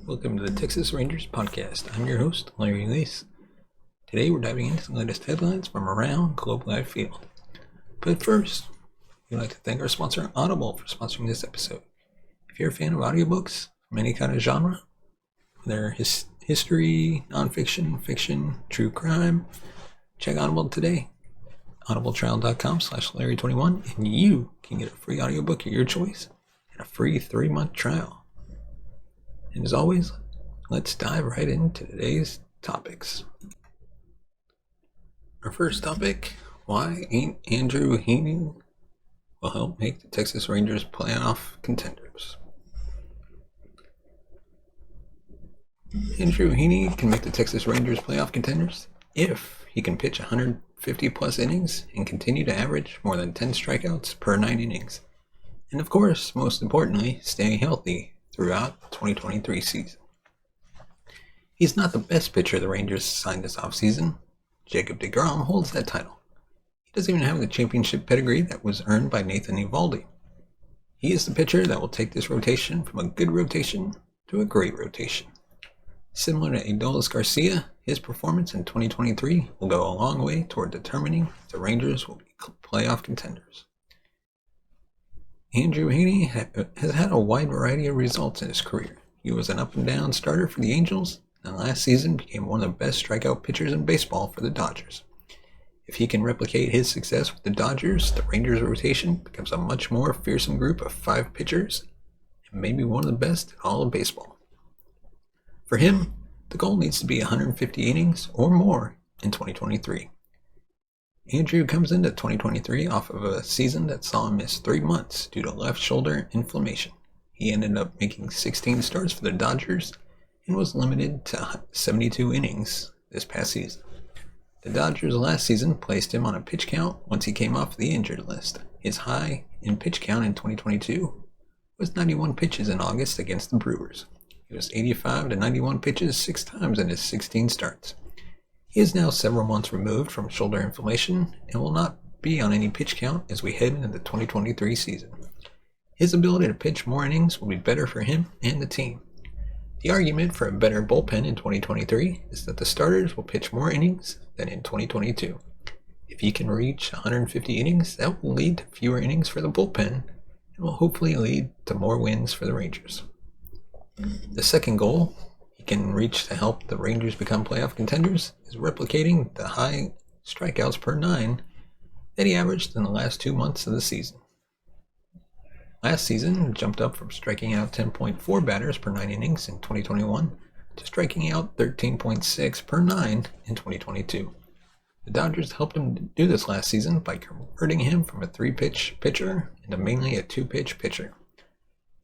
Welcome to the Texas Rangers podcast. I'm your host, Larry Lace. Today we're diving into the latest headlines from around Globe Life Field. But first, we'd like to thank our sponsor, Audible, for sponsoring this episode. If you're a fan of audiobooks from any kind of genre, whether history, nonfiction, fiction, true crime, check Audible today. audibletrial.com/Larry21 and you can get a free audiobook of your choice and a free 3-month trial. And as always, let's dive right into today's topics. Our first topic, why ain't Andrew Heaney will help make the Texas Rangers playoff contenders. Andrew Heaney can make the Texas Rangers playoff contenders if he can pitch 150 plus innings and continue to average more than 10 strikeouts per 9 innings. And of course, most importantly, stay healthy throughout the 2023 season. He's not the best pitcher the Rangers signed this offseason. Jacob deGrom holds that title. He doesn't even have the championship pedigree that was earned by Nathan Eovaldi. He is the pitcher that will take this rotation from a good rotation to a great rotation. Similar to Adolis Garcia, his performance in 2023 will go a long way toward determining if the Rangers will be playoff contenders. Andrew Heaney has had a wide variety of results in his career. He was an up-and-down starter for the Angels, and last season became one of the best strikeout pitchers in baseball for the Dodgers. If he can replicate his success with the Dodgers, the Rangers rotation becomes a much more fearsome group of 5 pitchers, and maybe one of the best in all of baseball. For him, the goal needs to be 150 innings or more in 2023. Andrew comes into 2023 off of a season that saw him miss 3 months due to left shoulder inflammation. He ended up making 16 starts for the Dodgers and was limited to 72 innings this past season. The Dodgers last season placed him on a pitch count once he came off the injured list. His high in pitch count in 2022 was 91 pitches in August against the Brewers. He was 85 to 91 pitches 6 times in his 16 starts. He is now several months removed from shoulder inflammation and will not be on any pitch count as we head into the 2023 season. His ability to pitch more innings will be better for him and the team. The argument for a better bullpen in 2023 is that the starters will pitch more innings than in 2022. If he can reach 150 innings, that will lead to fewer innings for the bullpen and will hopefully lead to more wins for the Rangers. The second goal he can reach to help the Rangers become playoff contenders is replicating the high strikeouts per 9 that he averaged in the last 2 months of the season. Last season, he jumped up from striking out 10.4 batters per 9 innings in 2021 to striking out 13.6 per 9 in 2022. The Dodgers helped him do this last season by converting him from a 3-pitch pitcher into mainly a 2-pitch pitcher.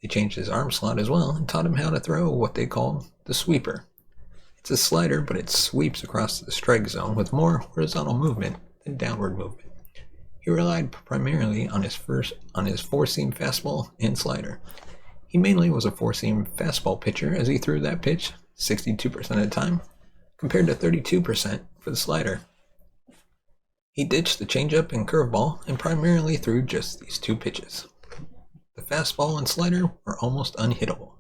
They changed his arm slot as well and taught him how to throw what they call the sweeper. It's a slider, but it sweeps across the strike zone with more horizontal movement than downward movement. He relied primarily on his four-seam fastball and slider. He mainly was a four-seam fastball pitcher as he threw that pitch 62% of the time, compared to 32% for the slider. He ditched the changeup and curveball and primarily threw just these 2 pitches. The fastball and slider were almost unhittable.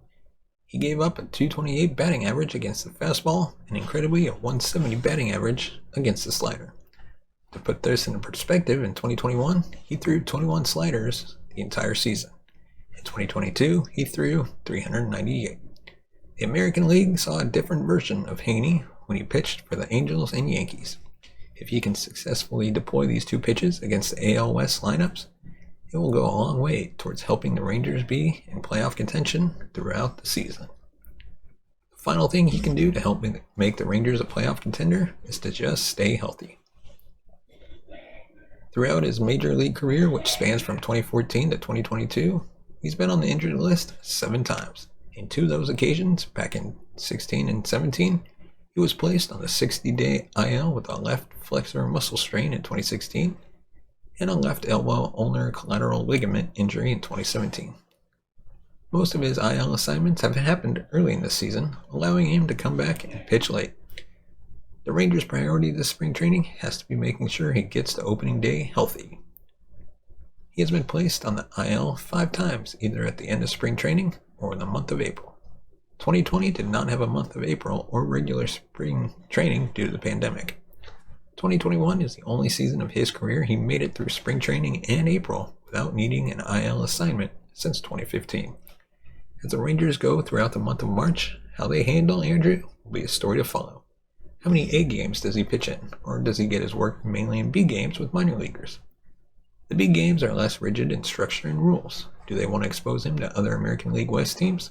He gave up a .228 batting average against the fastball and incredibly a .170 batting average against the slider. To put this into perspective, in 2021, he threw 21 sliders the entire season. In 2022, he threw 398. The American League saw a different version of Heaney when he pitched for the Angels and Yankees. If he can successfully deploy these 2 pitches against the AL West lineups, it will go a long way towards helping the Rangers be in playoff contention throughout the season. The final thing he can do to help make the Rangers a playoff contender is to just stay healthy. Throughout his major league career, which spans from 2014 to 2022, he's been on the injured list 7 times. In 2 of those occasions, back in 16 and 17, he was placed on the 60-day IL with a left flexor muscle strain in 2016 and a left elbow ulnar collateral ligament injury in 2017. Most of his IL assignments have happened early in the season, allowing him to come back and pitch late. The Rangers' priority this spring training has to be making sure he gets to opening day healthy. He has been placed on the IL 5 times, either at the end of spring training or in the month of April. 2020 did not have a month of April or regular spring training due to the pandemic. 2021 is the only season of his career he made it through spring training and April without needing an IL assignment since 2015. As the Rangers go throughout the month of March, how they handle Andrew will be a story to follow. How many A games does he pitch in, or does he get his work mainly in B games with minor leaguers? The B games are less rigid in structure and rules. Do they want to expose him to other American League West teams?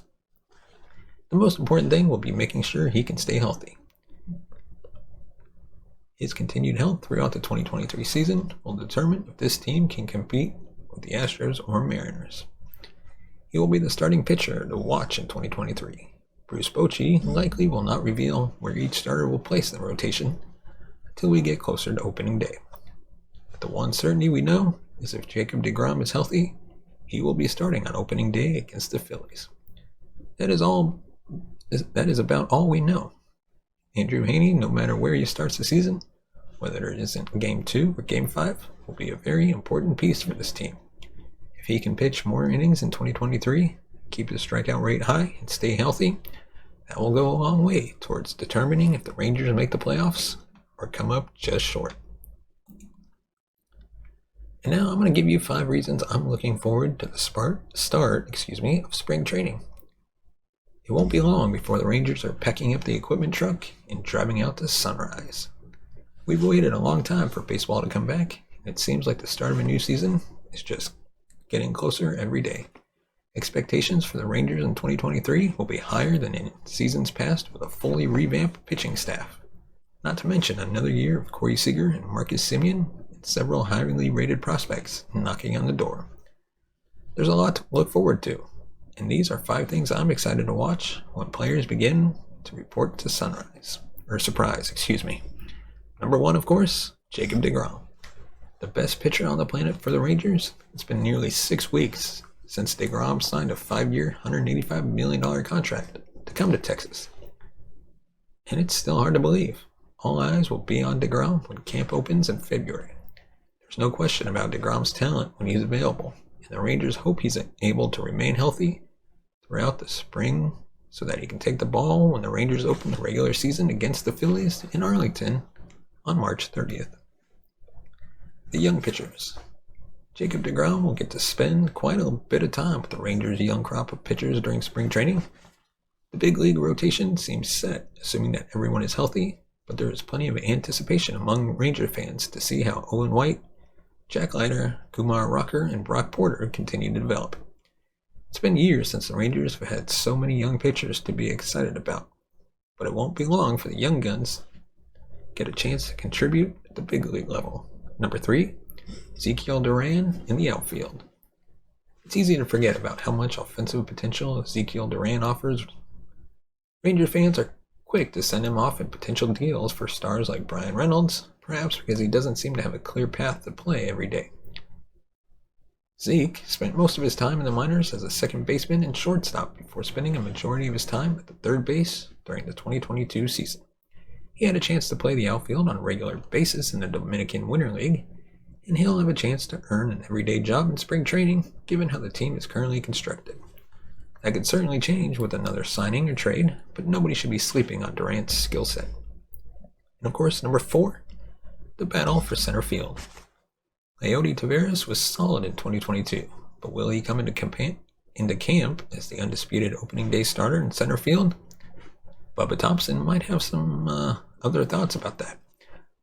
The most important thing will be making sure he can stay healthy. His continued health throughout the 2023 season will determine if this team can compete with the Astros or Mariners. He will be the starting pitcher to watch in 2023. Bruce Bochy likely will not reveal where each starter will place the rotation until we get closer to opening day. But the one certainty we know is if Jacob deGrom is healthy, he will be starting on opening day against the Phillies. That is about all we know. Andrew Heaney, no matter where he starts the season, whether it is in Game 2 or Game 5, will be a very important piece for this team. If he can pitch more innings in 2023, keep his strikeout rate high, and stay healthy, that will go a long way towards determining if the Rangers make the playoffs or come up just short. And now I'm going to give you 5 reasons I'm looking forward to the start of spring training. It won't be long before the Rangers are packing up the equipment truck and driving out to Sunrise. We've waited a long time for baseball to come back, and it seems like the start of a new season is just getting closer every day. Expectations for the Rangers in 2023 will be higher than in seasons past with a fully revamped pitching staff. Not to mention another year of Corey Seager and Marcus Semien and several highly rated prospects knocking on the door. There's a lot to look forward to, and these are 5 things I'm excited to watch when players begin to report to Surprise. Number 1, of course, Jacob deGrom. The best pitcher on the planet for the Rangers. It's been nearly 6 weeks since deGrom signed a 5-year, $185 million contract to come to Texas. And it's still hard to believe. All eyes will be on deGrom when camp opens in February. There's no question about deGrom's talent when he's available, and the Rangers hope he's able to remain healthy throughout the spring so that he can take the ball when the Rangers open the regular season against the Phillies in Arlington on March 30th. The young pitchers. Jacob deGrom will get to spend quite a bit of time with the Rangers' young crop of pitchers during spring training. The big league rotation seems set, assuming that everyone is healthy, but there is plenty of anticipation among Ranger fans to see how Owen White, Jack Leiter, Kumar Rocker, and Brock Porter continue to develop. It's been years since the Rangers have had so many young pitchers to be excited about, but it won't be long for the young guns get a chance to contribute at the big league level. Number 3, Ezekiel Duran in the outfield. It's easy to forget about how much offensive potential Ezekiel Duran offers. Ranger fans are quick to send him off in potential deals for stars like Brian Reynolds, perhaps because he doesn't seem to have a clear path to play every day. Zeke spent most of his time in the minors as a second baseman and shortstop before spending a majority of his time at the third base during the 2022 season. He had a chance to play the outfield on a regular basis in the Dominican Winter League, and he'll have a chance to earn an everyday job in spring training given how the team is currently constructed. That could certainly change with another signing or trade, but nobody should be sleeping on Durant's skill set. And of course, number 4, the battle for center field. Leody Taveras was solid in 2022, but will he come into camp as the undisputed opening day starter in center field? Bubba Thompson might have some other thoughts about that.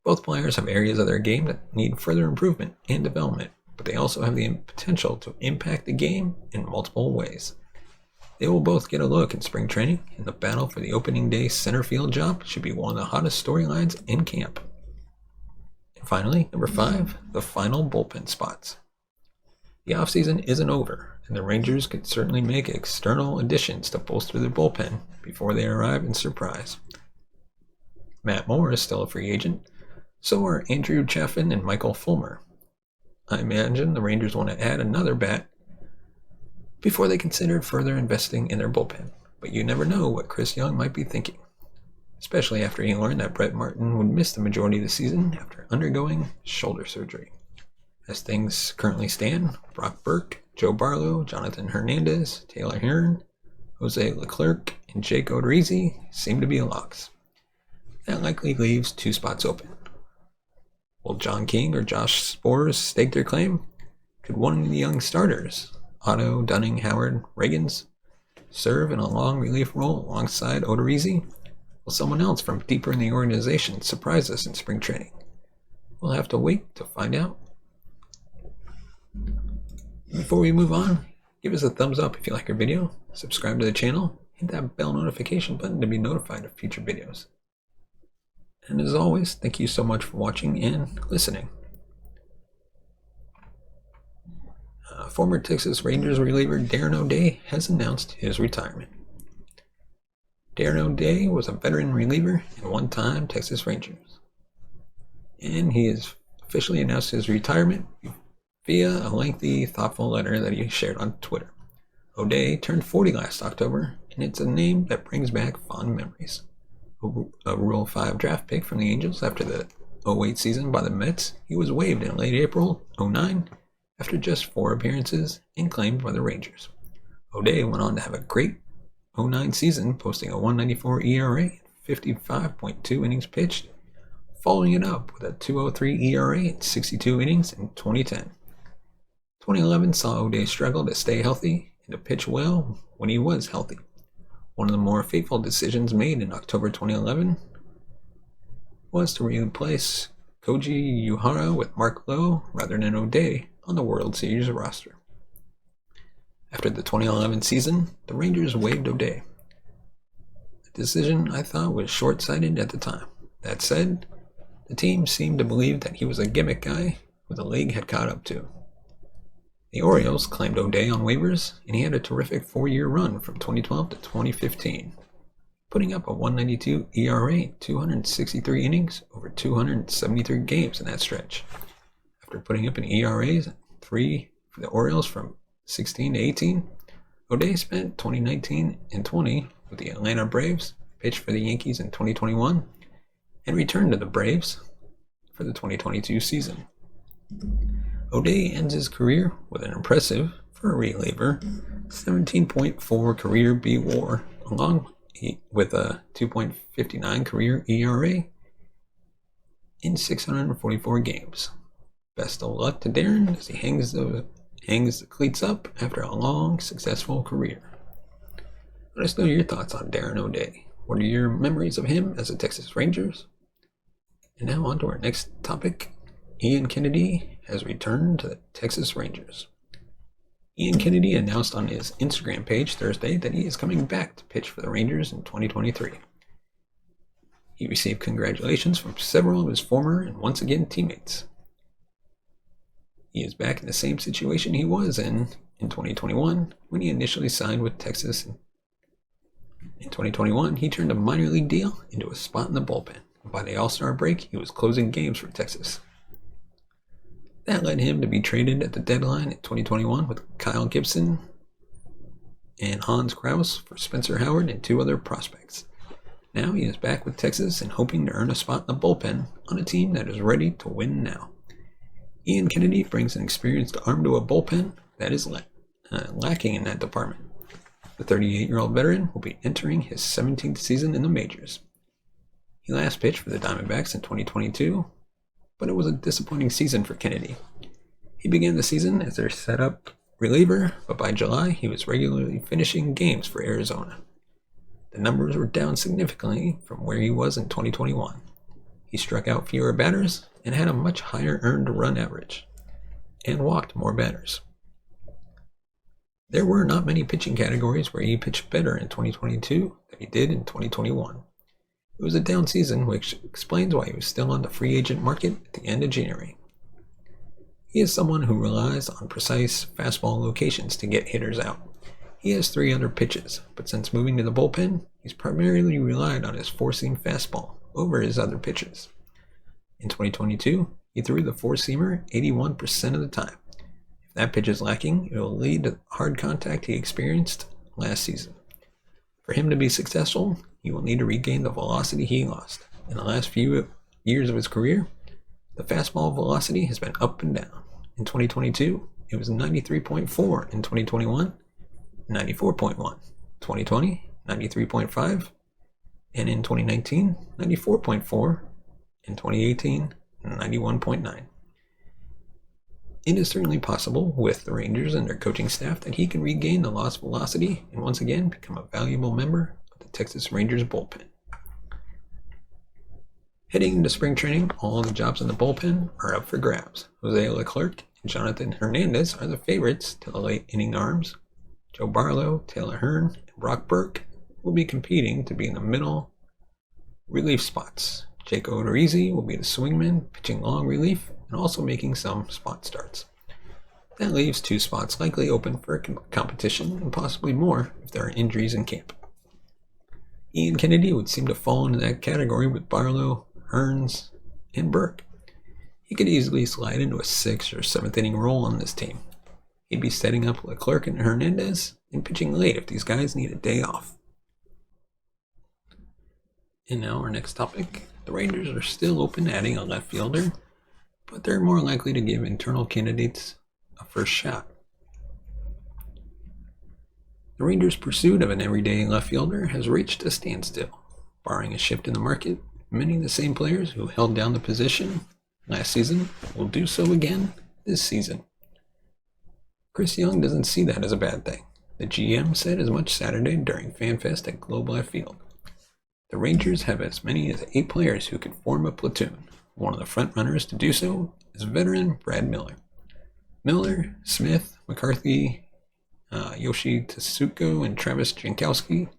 Both players have areas of their game that need further improvement and development, but they also have the potential to impact the game in multiple ways. They will both get a look in spring training, and the battle for the opening day center field job should be one of the hottest storylines in camp. And finally, number 5, the final bullpen spots. The offseason isn't over, and the Rangers could certainly make external additions to bolster their bullpen before they arrive in Surprise. Matt Moore is still a free agent, so are Andrew Chafin and Michael Fulmer. I imagine the Rangers want to add another bat before they consider further investing in their bullpen, but you never know what Chris Young might be thinking, especially after he learned that Brett Martin would miss the majority of the season after undergoing shoulder surgery. As things currently stand, Brock Burke, Joe Barlow, Jonathan Hernandez, Taylor Hearn, Jose Leclerc and Jake Odorizzi seem to be locks. That likely leaves 2 spots open. Will John King or Josh Spores stake their claim? Could one of the young starters, Otto, Dunning, Howard, Reagans, serve in a long relief role alongside Odorizzi? Will someone else from deeper in the organization surprise us in spring training? We'll have to wait to find out. Before we move on, give us a thumbs up if you like our video, subscribe to the channel, hit that bell notification button to be notified of future videos. And as always, thank you so much for watching and listening. Former Texas Rangers reliever Darren O'Day has announced his retirement. Darren O'Day was a veteran reliever and one-time Texas Rangers. And he has officially announced his retirement via a lengthy, thoughtful letter that he shared on Twitter. O'Day turned 40 last October, and it's a name that brings back fond memories. A Rule 5 draft pick from the Angels after the 2008 season by the Mets, he was waived in late April 2009 after just 4 appearances and claimed by the Rangers. O'Day went on to have a great 2009 season, posting a 1.94 ERA and 55.2 innings pitched, following it up with a 2.03 ERA and 62 innings in 2010. 2011 saw O'Day struggle to stay healthy and to pitch well when he was healthy. One of the more fateful decisions made in October 2011 was to replace Koji Uehara with Mark Lowe rather than O'Day on the World Series roster. After the 2011 season, the Rangers waived O'Day. A decision I thought was short-sighted at the time. That said, the team seemed to believe that he was a gimmick guy who the league had caught up to. The Orioles claimed O'Day on waivers, and he had a terrific 4-year run from 2012 to 2015, putting up a 1.92 ERA, 263 innings over 273 games in that stretch. After putting up an ERA 3 for the Orioles from 16 to 18, O'Day spent 2019 and 20 with the Atlanta Braves, pitched for the Yankees in 2021, and returned to the Braves for the 2022 season. O'Day ends his career with an impressive, for a reliever, 17.4 career B-WAR, along with a 2.59 career ERA in 644 games. Best of luck to Darren as he hangs the cleats up after a long, successful career. Let us know your thoughts on Darren O'Day. What are your memories of him as a Texas Rangers? And now on to our next topic. Ian Kennedy has returned to the Texas Rangers. Ian Kennedy announced on his Instagram page Thursday that he is coming back to pitch for the Rangers in 2023. He received congratulations from several of his former and once again teammates. He is back in the same situation he was in 2021 when he initially signed with Texas. In 2021, he turned a minor league deal into a spot in the bullpen. By the All-Star break, he was closing games for Texas. That led him to be traded at the deadline in 2021 with Kyle Gibson and Hans Kraus for Spencer Howard and 2 other prospects. Now he is back with Texas and hoping to earn a spot in the bullpen on a team that is ready to win now. Ian Kennedy brings an experienced arm to a bullpen that is lacking in that department. The 38-year-old veteran will be entering his 17th season in the majors. He last pitched for the Diamondbacks in 2022, but it was a disappointing season for Kennedy. He began the season as their setup reliever, but by July he was regularly finishing games for Arizona. The numbers were down significantly from where he was in 2021. He struck out fewer batters and had a much higher earned run average, and walked more batters. There were not many pitching categories where he pitched better in 2022 than he did in 2021. It was a down season, which explains why he was still on the free agent market at the end of January. He is someone who relies on precise fastball locations to get hitters out. He has 3 other pitches, but since moving to the bullpen, he's primarily relied on his four-seam fastball over his other pitches. In 2022, he threw the four-seamer 81% of the time. If that pitch is lacking, it will lead to hard contact he experienced last season. For him to be successful, he will need to regain the velocity he lost. In the last few years of his career, the fastball velocity has been up and down. In 2022, it was 93.4. In 2021, 94.1. 2020, 93.5, and in 2019, 94.4, in 2018, 91.9. It is certainly possible with the Rangers and their coaching staff that he can regain the lost velocity and once again become a valuable member of the Texas Rangers bullpen. Heading into spring training, all the jobs in the bullpen are up for grabs. Jose Leclerc and Jonathan Hernandez are the favorites to the late inning arms. Joe Barlow, Taylor Hearn, and Brock Burke will be competing to be in the middle relief spots. Jake Odorizzi will be the swingman, pitching long relief, and also making some spot starts. That leaves 2 spots likely open for competition, and possibly more if there are injuries in camp. Ian Kennedy would seem to fall into that category with Barlow, Hearns, and Burke. He could easily slide into a 6th or 7th inning role on this team. He'd be setting up Leclerc and Hernandez and pitching late if these guys need a day off. And now our next topic. The Rangers are still open to adding a left fielder, but they're more likely to give internal candidates a first shot. The Rangers' pursuit of an everyday left fielder has reached a standstill. Barring a shift in the market, many of the same players who held down the position last season will do so again this season. Chris Young doesn't see that as a bad thing. The GM said as much Saturday during FanFest at Globe Life Field. The Rangers have as many as 8 players who can form a platoon. One of the front runners to do so is veteran Brad Miller. Miller, Smith, McCarthy, Yoshi Tsuko, and Travis Jankowski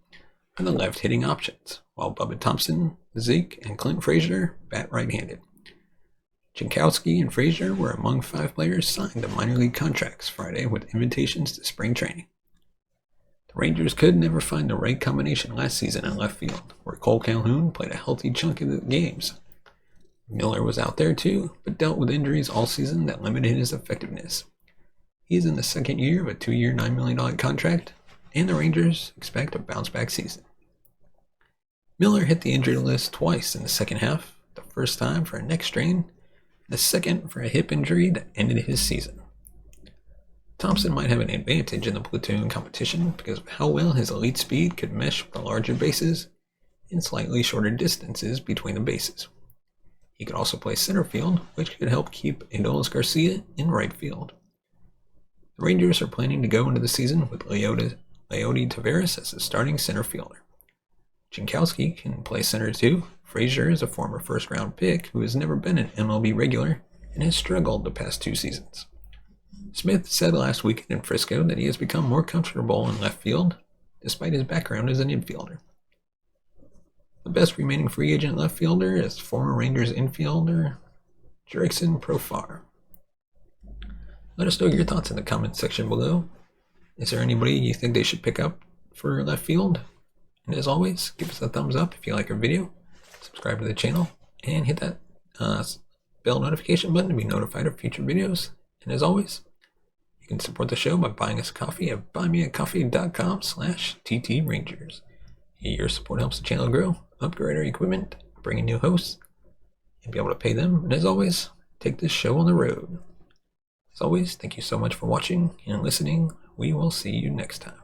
are the left-hitting options, while Bubba Thompson, Zeke, and Clint Frazier bat right-handed. Jankowski and Frazier were among 5 players signed to minor league contracts Friday with invitations to spring training. The Rangers could never find the right combination last season in left field, where Cole Calhoun played a healthy chunk of the games. Miller was out there too, but dealt with injuries all season that limited his effectiveness. He is in the second year of a 2-year, $9 million contract, and the Rangers expect a bounce-back season. Miller hit the injury list twice in the second half, the first time for a neck strain, and the second for a hip injury that ended his season. Thompson might have an advantage in the platoon competition because of how well his elite speed could mesh with the larger bases and slightly shorter distances between the bases. He could also play center field, which could help keep Adolis Garcia in right field. The Rangers are planning to go into the season with Leody Taveras as the starting center fielder. Jankowski can play center too. Frazier is a former first-round pick who has never been an MLB regular and has struggled the past 2 seasons. Smith said last weekend in Frisco that he has become more comfortable in left field, despite his background as an infielder. The best remaining free agent left fielder is former Rangers infielder Jurickson Profar. Let us know your thoughts in the comments section below. Is there anybody you think they should pick up for left field? And as always, give us a thumbs up if you like our video, subscribe to the channel, and hit that bell notification button to be notified of future videos. And as always, you can support the show by buying us coffee at buymeacoffee.com/TTRangers. Your support helps the channel grow, upgrade our equipment, bring in new hosts, and be able to pay them. And as always, take this show on the road. As always, thank you so much for watching and listening. We will see you next time.